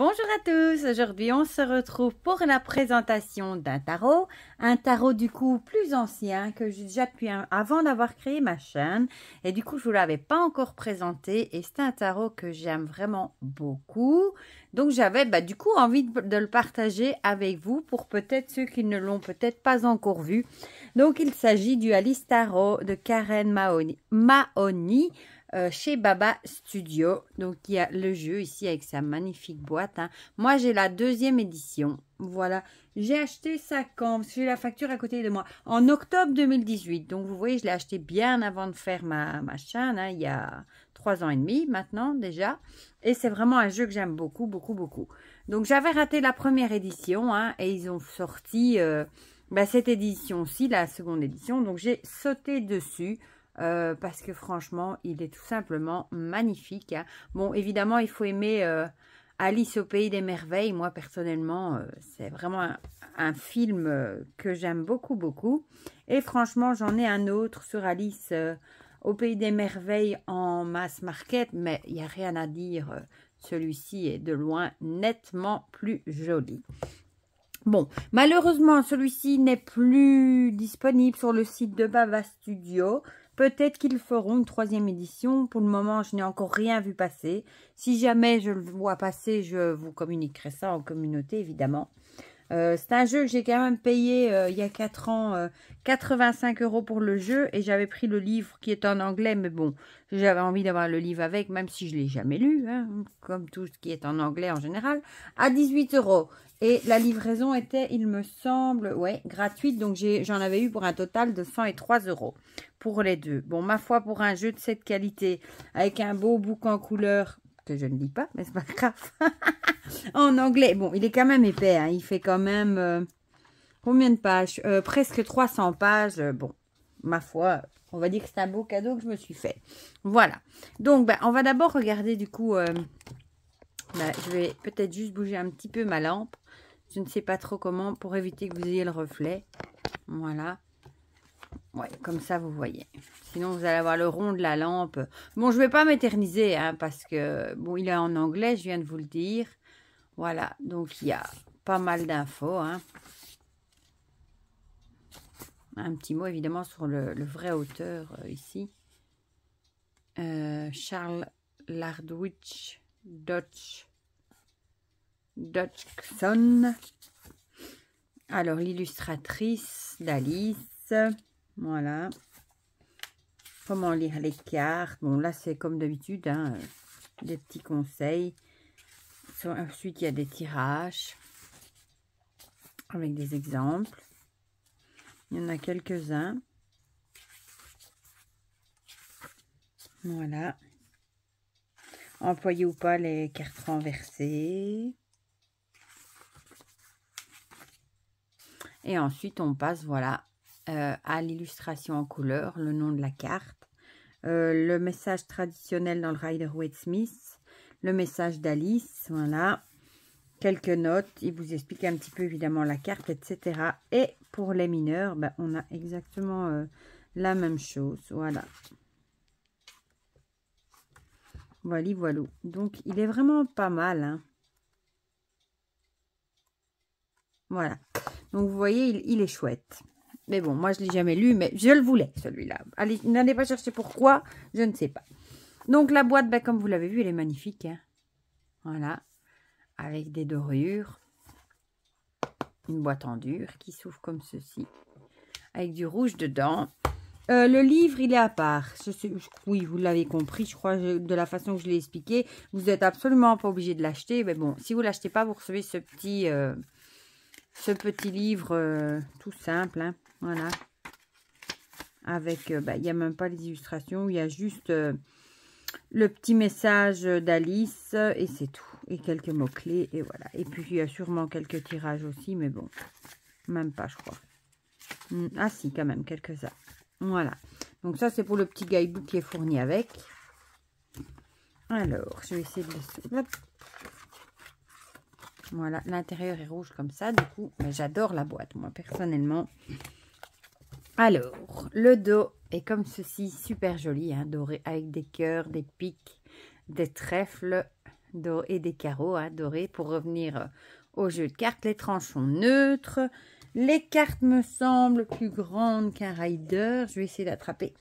Bonjour à tous, aujourd'hui on se retrouve pour la présentation d'un tarot du coup plus ancien que j'ai déjà depuis avant d'avoir créé ma chaîne et du coup je vous l'avais pas encore présenté et c'est un tarot que j'aime vraiment beaucoup, donc j'avais du coup envie de le partager avec vous pour peut-être ceux qui ne l'ont peut-être pas encore vu. Donc il s'agit du Alice Tarot de Karen Mahoney. Chez Baba Studio. Donc il y a le jeu ici avec sa magnifique boîte, hein. Moi j'ai la deuxième édition, voilà, j'ai acheté ça quand, parce que j'ai la facture à côté de moi, en octobre 2018, donc vous voyez je l'ai acheté bien avant de faire ma chaîne, hein, il y a 3 ans et demi maintenant déjà, et c'est vraiment un jeu que j'aime beaucoup. Donc j'avais raté la première édition, hein, et ils ont sorti cette édition-ci, la seconde édition, donc j'ai sauté dessus. Parce que franchement, il est tout simplement magnifique, hein. Bon, évidemment, il faut aimer Alice au pays des merveilles. Moi, personnellement, c'est vraiment un film que j'aime beaucoup. Et franchement, j'en ai un autre sur Alice au pays des merveilles en mass market, mais il n'y a rien à dire. Celui-ci est de loin nettement plus joli. Bon, malheureusement, celui-ci n'est plus disponible sur le site de Baba Studio. Peut-être qu'ils feront une 3e édition. Pour le moment, je n'ai encore rien vu passer. Si jamais je le vois passer, je vous communiquerai ça en communauté, évidemment. C'est un jeu que j'ai quand même payé il y a 4 ans 85 € pour le jeu. Et j'avais pris le livre qui est en anglais. Mais bon, j'avais envie d'avoir le livre avec, même si je ne l'ai jamais lu, hein, comme tout ce qui est en anglais en général, à 18 €. Et la livraison était, il me semble, ouais, gratuite. Donc, j'en avais eu pour un total de 103 € pour les deux. Bon, ma foi, pour un jeu de cette qualité, avec un beau bouquin en couleur, que je ne lis pas, mais c'est pas grave, en anglais. Bon, il est quand même épais, hein. Il fait quand même, combien de pages? Presque 300 pages. Bon, ma foi, on va dire que c'est un beau cadeau que je me suis fait. Voilà. Donc, on va d'abord regarder, du coup, je vais peut-être juste bouger un petit peu ma lampe. Je ne sais pas trop comment pour éviter que vous ayez le reflet. Voilà. Ouais, comme ça, vous voyez. Sinon, vous allez avoir le rond de la lampe. Bon, je ne vais pas m'éterniser, hein, parce que, bon, il est en anglais, je viens de vous le dire. Voilà, donc il y a pas mal d'infos, hein. Un petit mot, évidemment, sur le vrai auteur, ici. Charles Lardwich Dodgson. Alors, l'illustratrice d'Alice. Voilà. Comment lire les cartes. Bon, là, c'est comme d'habitude, hein, des petits conseils. Ensuite, il y a des tirages avec des exemples. Il y en a quelques-uns. Voilà. Employer ou pas les cartes renversées. Et ensuite, on passe, voilà, à l'illustration en couleur, le nom de la carte, le message traditionnel dans le Rider-Waite-Smith, le message d'Alice, voilà, quelques notes, il vous explique un petit peu évidemment la carte, etc. Et pour les mineurs, on a exactement la même chose, voilà. Voilà. Donc, il est vraiment pas mal, hein. Voilà. Donc, vous voyez, il est chouette. Mais bon, moi, je ne l'ai jamais lu, mais je le voulais, celui-là. Allez, n'allez pas chercher pourquoi, je ne sais pas. Donc, la boîte, comme vous l'avez vu, elle est magnifique, hein. Voilà. Avec des dorures. Une boîte en dur qui s'ouvre comme ceci. Avec du rouge dedans. Le livre, il est à part. Oui, vous l'avez compris, je crois, de la façon que je l'ai expliqué. Vous n'êtes absolument pas obligé de l'acheter. Mais bon, si vous ne l'achetez pas, vous recevez ce petit livre tout simple, hein, voilà, avec, il n'y a même pas les illustrations, il y a juste le petit message d'Alice, et c'est tout, et quelques mots-clés, et voilà, et puis il y a sûrement quelques tirages aussi, mais bon, même pas, je crois. Ah si, quand même, quelques-uns, voilà, donc ça c'est pour le petit guidebook qui est fourni avec. Alors, je vais essayer de le... Voilà, l'intérieur est rouge comme ça, du coup, j'adore la boîte, moi, personnellement. Alors, le dos est comme ceci, super joli, hein, doré, avec des cœurs, des pics, des trèfles, et des carreaux dorés pour revenir au jeu de cartes. Les tranches sont neutres. Les cartes me semblent plus grandes qu'un rider. Je vais essayer d'attraper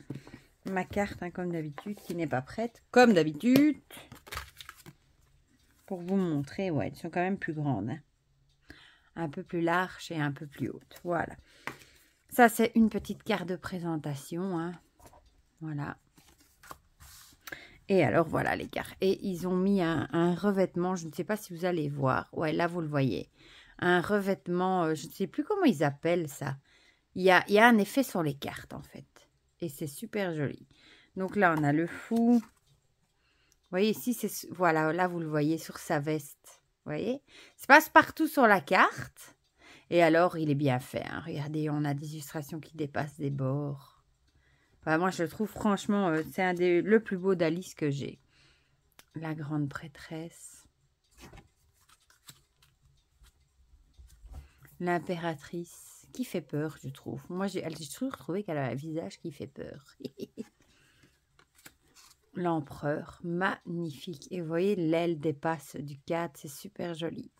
ma carte, comme d'habitude, qui n'est pas prête. Comme d'habitude. Pour vous montrer, ouais, elles sont quand même plus grandes. Un peu plus larges et un peu plus hautes. Voilà. Ça, c'est une petite carte de présentation. Voilà. Et alors, voilà les cartes. Et ils ont mis un revêtement. Je ne sais pas si vous allez voir. Ouais, là, vous le voyez. Un revêtement, je ne sais plus comment ils appellent ça. Il y a un effet sur les cartes, en fait. Et c'est super joli. Donc là, on a le fou. Vous voyez, ici, c'est... Voilà, là, vous le voyez sur sa veste. Vous voyez? Ça passe partout sur la carte. Et alors, il est bien fait. Regardez, on a des illustrations qui dépassent des bords. Enfin, moi, je le trouve, franchement, c'est le plus beau d'Alice que j'ai. La grande prêtresse. L'impératrice, qui fait peur, je trouve. Moi, j'ai toujours trouvé qu'elle a un visage qui fait peur. L'empereur, magnifique. Et vous voyez, l'aile dépasse du cadre, c'est super joli.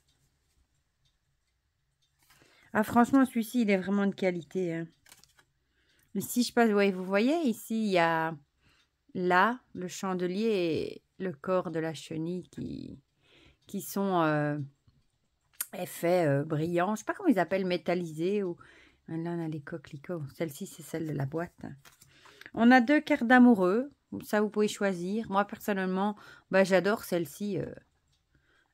Ah, franchement, celui-ci, il est vraiment de qualité. Ici, je passe, ouais, vous voyez, ici, il y a là, le chandelier et le corps de la chenille qui sont effets brillants. Je ne sais pas comment ils appellent, métallisés. Ou... Là, on a les coquelicots. Celle-ci, c'est celle de la boîte. On a 2 cartes d'amoureux. Ça, vous pouvez choisir. Moi, personnellement, j'adore celle-ci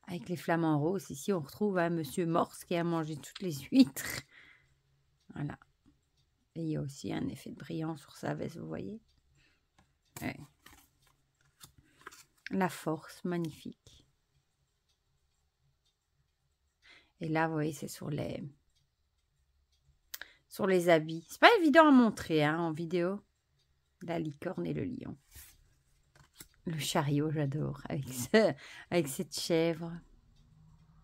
avec les flamants roses. Ici, on retrouve Monsieur Morse qui a mangé toutes les huîtres. Voilà. Et il y a aussi un effet de brillant sur sa veste, vous voyez. Ouais. La force, magnifique. Et là, vous voyez, c'est sur les habits. C'est pas évident à montrer en vidéo. La licorne et le lion. Le chariot, j'adore. Avec cette chèvre.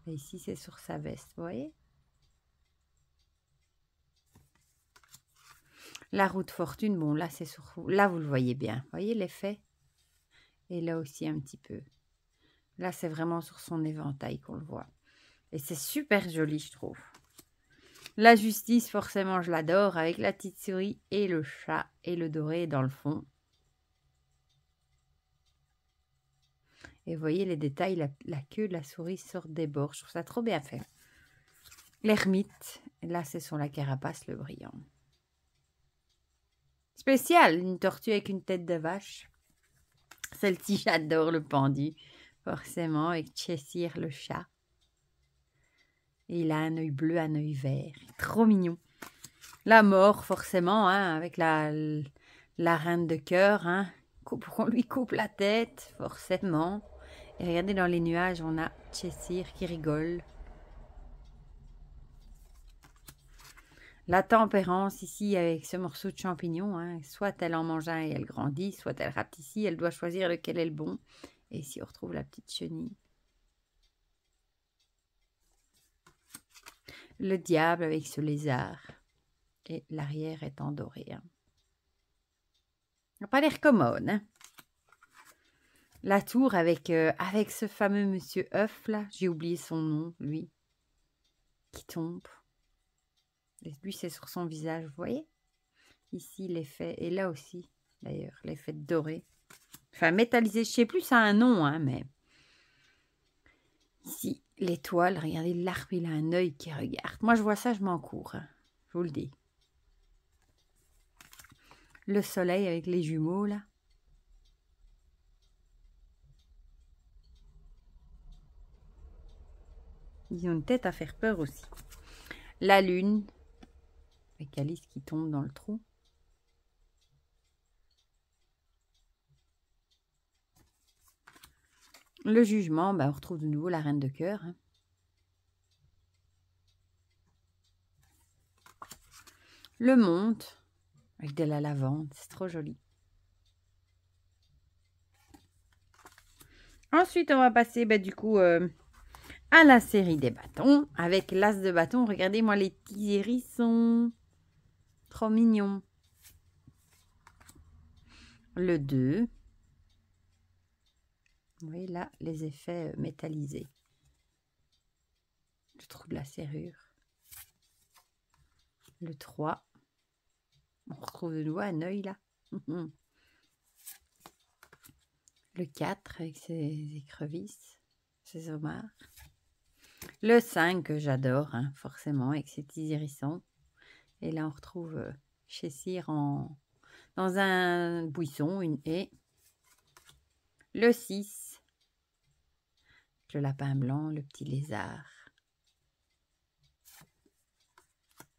Et ici, c'est sur sa veste, vous voyez. La roue de fortune, bon, là, c'est sur... Là, vous le voyez bien. Vous voyez l'effet? Et là aussi, un petit peu. Là, c'est vraiment sur son éventail qu'on le voit. Et c'est super joli, je trouve. La justice, forcément, je l'adore. Avec la petite souris et le chat et le doré dans le fond. Et vous voyez les détails, la queue de la souris sort des bords. Je trouve ça trop bien fait. L'ermite. Là, c'est sur la carapace, le brillant. Spécial, une tortue avec une tête de vache. Celle-ci, j'adore le pendu. Forcément, avec Cheshire, le chat. Et il a un œil bleu, un œil vert. Trop mignon. La mort, forcément, avec la reine de cœur. On lui coupe la tête, forcément. Et regardez, dans les nuages, on a Cheshire qui rigole. La tempérance, ici, avec ce morceau de champignon. Soit elle en mange un et elle grandit, soit elle rapetit. Elle doit choisir lequel est le bon. Et ici, on retrouve la petite chenille. Le diable avec ce lézard. Et l'arrière est en doré. Ça n'a pas l'air commode. La tour avec ce fameux monsieur œuf là. J'ai oublié son nom, lui. Qui tombe. Et lui, c'est sur son visage, vous voyez? Ici, l'effet. Et là aussi, d'ailleurs, l'effet doré. Enfin, métallisé. Je ne sais plus, ça a un nom, mais... Ici, l'étoile. Regardez, l'arbre, il a un œil qui regarde. Moi, je vois ça, je m'en cours. Je vous le dis. Le soleil avec les jumeaux, là. Ils ont une tête à faire peur aussi. La lune, avec Alice qui tombe dans le trou. Le jugement, on retrouve de nouveau la reine de cœur. Le monde, avec de la lavande, c'est trop joli. Ensuite, on va passer du coup à la série des bâtons, avec l'as de bâton. Regardez-moi les petits hérissons. Trop mignon. Le 2. Vous voyez là, les effets métallisés. Le trou de la serrure. Le 3. On retrouve de nouveau un œil là. Le 4 avec ses écrevisses, ses homards. Le 5 que j'adore, hein, forcément, avec ses petits hérissons. Et là, on retrouve chez Cyr dans un buisson, une haie. Le 6, le lapin blanc, le petit lézard.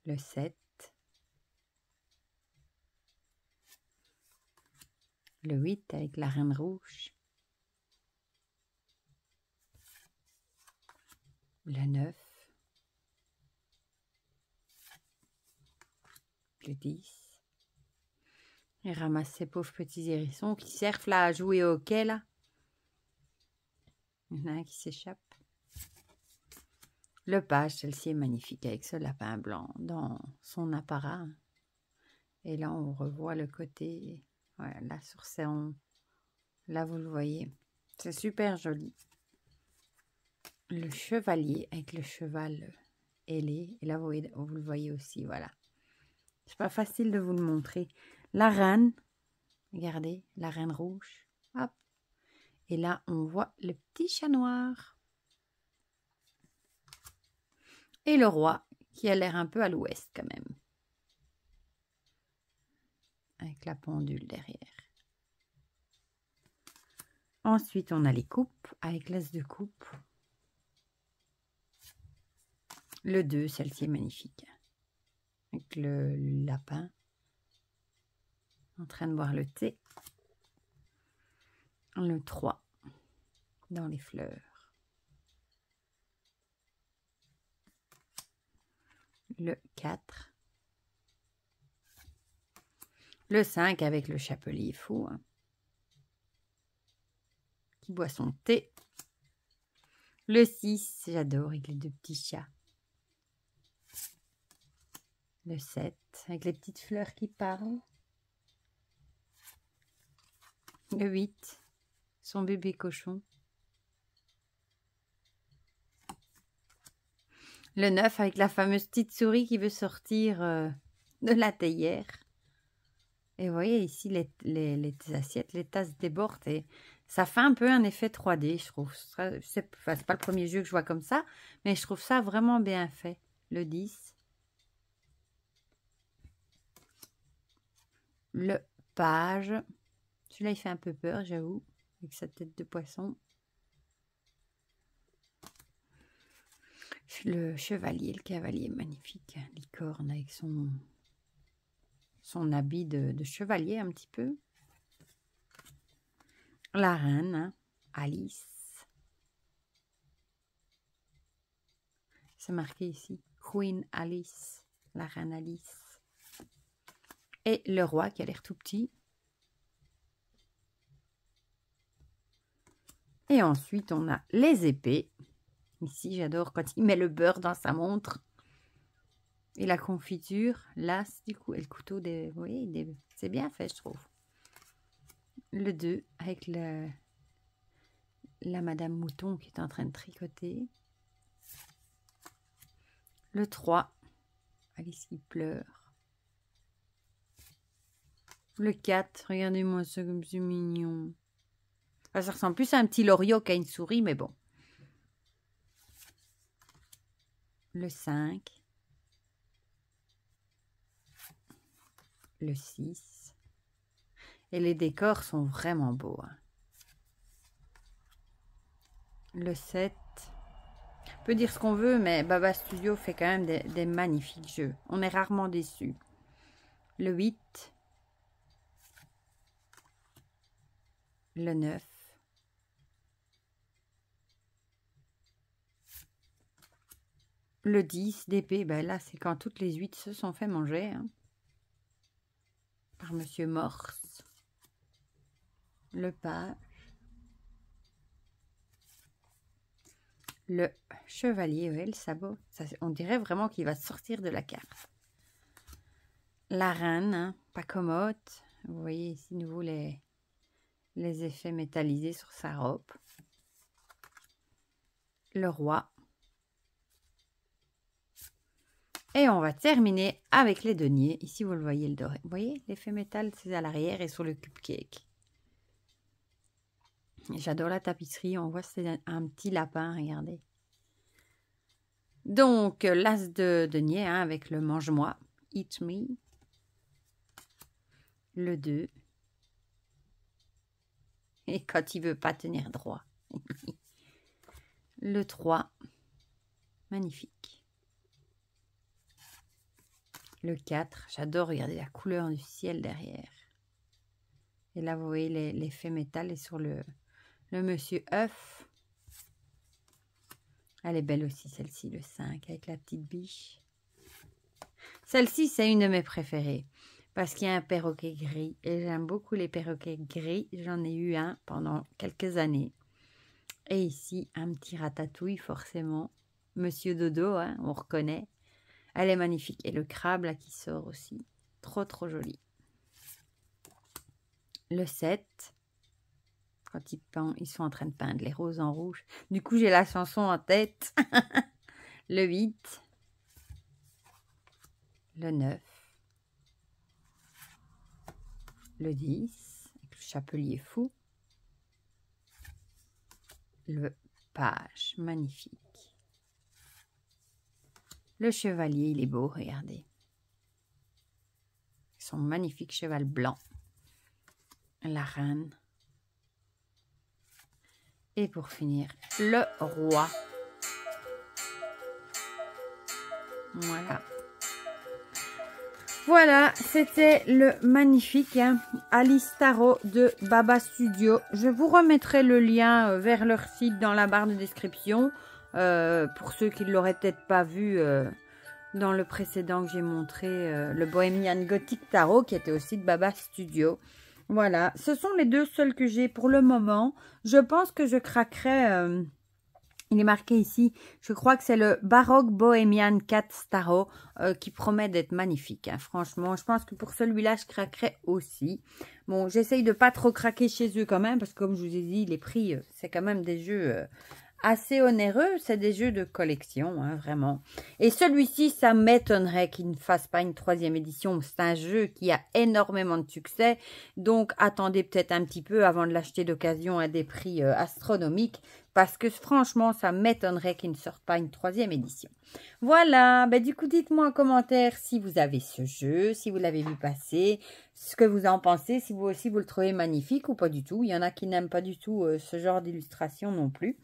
Le 7. Le 8 avec la reine rouge. Le 9. Le 10. Il ramasse ces pauvres petits hérissons qui servent là à jouer au hockey là. Il y en a un qui s'échappe. Le page, celle-ci est magnifique avec ce lapin blanc dans son apparat. Et là, on revoit le côté, voilà, là sur son, là vous le voyez. C'est super joli. Le chevalier avec le cheval ailé. Et là, vous le voyez aussi, voilà. C'est pas facile de vous le montrer. La reine, regardez, la reine rouge. Hop. Et là, on voit le petit chat noir. Et le roi, qui a l'air un peu à l'ouest quand même. Avec la pendule derrière. Ensuite, on a les coupes, avec l'as de coupe. Le 2, celle-ci est magnifique. Avec le lapin. En train de boire le thé. Le 3, dans les fleurs. Le 4. Le 5 avec le chapelier fou. Hein, qui boit son thé. Le 6, j'adore, avec les 2 petits chats. Le 7, avec les petites fleurs qui parlent. Le 8, son bébé cochon. Le 9, avec la fameuse petite souris qui veut sortir de la théière. Et vous voyez ici les assiettes, les tasses débordent. Et ça fait un peu un effet 3D, je trouve. C'est pas le premier jeu que je vois comme ça, mais je trouve ça vraiment bien fait. Le 10. Le page. Celui-là, il fait un peu peur, j'avoue, avec sa tête de poisson. Le chevalier, le cavalier, magnifique. Licorne avec son habit de chevalier un petit peu. La reine, hein, Alice. C'est marqué ici, Queen Alice, la reine Alice. Et le roi qui a l'air tout petit. Et ensuite, on a les épées. Ici, j'adore quand il met le beurre dans sa montre. Et la confiture, l'as du coup, et le couteau, oui, c'est bien fait, je trouve. Le 2, avec la Madame Mouton qui est en train de tricoter. Le 3, Alice qui pleure. Le 4, regardez-moi ça comme c'est mignon. Enfin, ça ressemble plus à un petit loriot qu'à une souris, mais bon. Le 5. Le 6. Et les décors sont vraiment beaux. Hein. Le 7. On peut dire ce qu'on veut, mais Baba Studio fait quand même des magnifiques jeux. On est rarement déçus. Le 8. Le 9. Le 10 d'épée, ben là, c'est quand toutes les 8 se sont fait manger. Hein, par Monsieur Morse. Le page. Le chevalier, ouais, le sabot. Ça, on dirait vraiment qu'il va sortir de la carte. La reine, hein, pas commode. Vous voyez ici, nouveau les effets métallisés sur sa robe. le roi. Et on va terminer avec les deniers. Ici, vous le voyez, le doré. Vous voyez, l'effet métal, c'est à l'arrière et sur le cupcake. J'adore la tapisserie. On voit c'est un petit lapin, regardez. Donc, l'as de denier hein, avec le mange-moi. Eat me. Le 2. Et quand il veut pas tenir droit. Le 3. Magnifique. Le 4. J'adore regarder la couleur du ciel derrière. Et là, vous voyez l'effet métal est sur le monsieur œuf. Elle est belle aussi, celle-ci, le 5, avec la petite biche. Celle-ci, c'est une de mes préférées. Parce qu'il y a un perroquet gris. Et j'aime beaucoup les perroquets gris. J'en ai eu un pendant quelques années. Et ici, un petit ratatouille, forcément. Monsieur Dodo, hein, on reconnaît. Elle est magnifique. Et le crabe, là, qui sort aussi. Trop, trop joli. Le 7. Quand ils sont en train de peindre les roses en rouge. Du coup, j'ai la chanson en tête. Le 8. Le 9. Le 10. Avec le chapelier fou. Le page. Magnifique. Le chevalier, il est beau, regardez. Son magnifique cheval blanc. La reine. Et pour finir, le roi. Voilà. Voilà, c'était le magnifique hein, Alice Tarot de Baba Studio. Je vous remettrai le lien vers leur site dans la barre de description. Pour ceux qui ne l'auraient peut-être pas vu dans le précédent que j'ai montré, le Bohemian Gothic Tarot, qui était aussi de Baba Studio. Voilà, ce sont les deux seuls que j'ai pour le moment. Je pense que je craquerai... il est marqué ici, je crois que c'est le Baroque Bohemian Cat Tarot qui promet d'être magnifique. Hein. Franchement, je pense que pour celui-là, je craquerai aussi. Bon, j'essaye de pas trop craquer chez eux quand même, parce que comme je vous ai dit, les prix, c'est quand même des jeux... assez onéreux, c'est des jeux de collection, hein, vraiment. Et celui-ci, ça m'étonnerait qu'il ne fasse pas une 3e édition. C'est un jeu qui a énormément de succès, donc attendez peut-être un petit peu avant de l'acheter d'occasion à des prix astronomiques, parce que franchement, ça m'étonnerait qu'il ne sorte pas une 3e édition. Voilà, ben, du coup, dites-moi en commentaire si vous avez ce jeu, si vous l'avez vu passer, ce que vous en pensez, si vous aussi vous le trouvez magnifique ou pas du tout. Il y en a qui n'aiment pas du tout ce genre d'illustration non plus.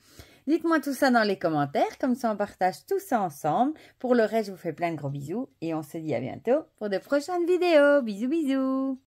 Dites-moi tout ça dans les commentaires, comme ça on partage tout ça ensemble. Pour le reste, je vous fais plein de gros bisous et on se dit à bientôt pour de prochaines vidéos. Bisous, bisous!